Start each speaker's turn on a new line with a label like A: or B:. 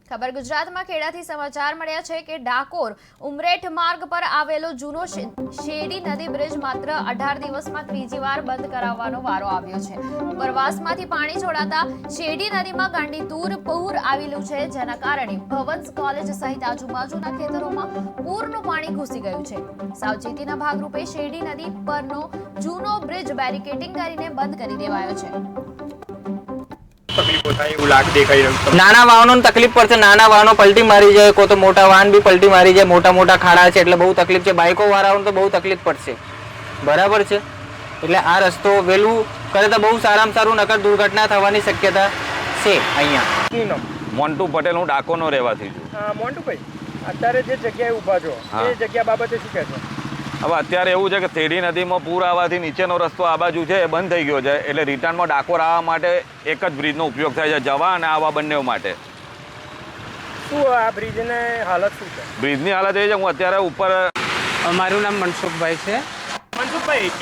A: ખબર ગુજરાતમાં ખેડાથી સમાચાર મળ્યા છે કે ડાકોર ઉમરેઠ માર્ગ પર આવેલો જૂનો શેરડી નદી બ્રિજ માત્ર 18 દિવસમાં ત્રીજી વાર બંધ કરાવવાનો વારો આવ્યો છે। ઉપરવાસમાંથી પાણી છોડાતા શેરડી નદીમાં ગાંડીતુર પૂર આવેલું છે, જેના કારણે ભવન્સ કોલેજ સહિત આજુબાજુના ખેતરોમાં પૂરનું પાણી ઘૂસી ગયું છે। સાવચેતીના ભાગરૂપે શેરડી નદી પરનો જૂનો બ્રિજ બેરિકેડિંગ કરીને બંધ કરી દેવાયો છે।
B: નાના વાહનોને તકલીફ પડશે, નાના વાહનો પલટી મારી જાય, કો તો મોટા વાહન બી પલટી મારી જાય, મોટા મોટા ખાડા છે એટલે બહુ તકલીફ છે। બાઇકો વાળાઓને તો બહુ તકલીફ પડશે, બરાબર છે। એટલે આ રસ્તો વહેલું કરે તો બહુ સારામાં સારું, નકર દુર્ઘટના થવાની શક્યતા છે। અહીંયા
C: મોન્ટુ પટેલ, હું ડાકોરનો રહેવાસી છું।
D: મોન્ટુભાઈ, અત્યારે જે જગ્યાએ ઊભા છો એ જગ્યા બાબતે શું કહેશો?
C: હવે અત્યારે એવું છે કે શેરડી નદીમાં પૂર આવવાથી નીચેનો રસ્તો આ બાજુ છે એ બંધ થઈ ગયો છે, એટલે રિટર્નમાં ડાકોર આવવા માટે એક જ બ્રિજનો ઉપયોગ થાય છે, જવા અને આવવા બંને માટે।
D: શું આ બ્રિજની હાલત શું છે?
C: બ્રિજની હાલત એ છે, હું અત્યારે ઉપર
E: મારું નામ મનસુખભાઈ છે।
D: મનસુખભાઈ,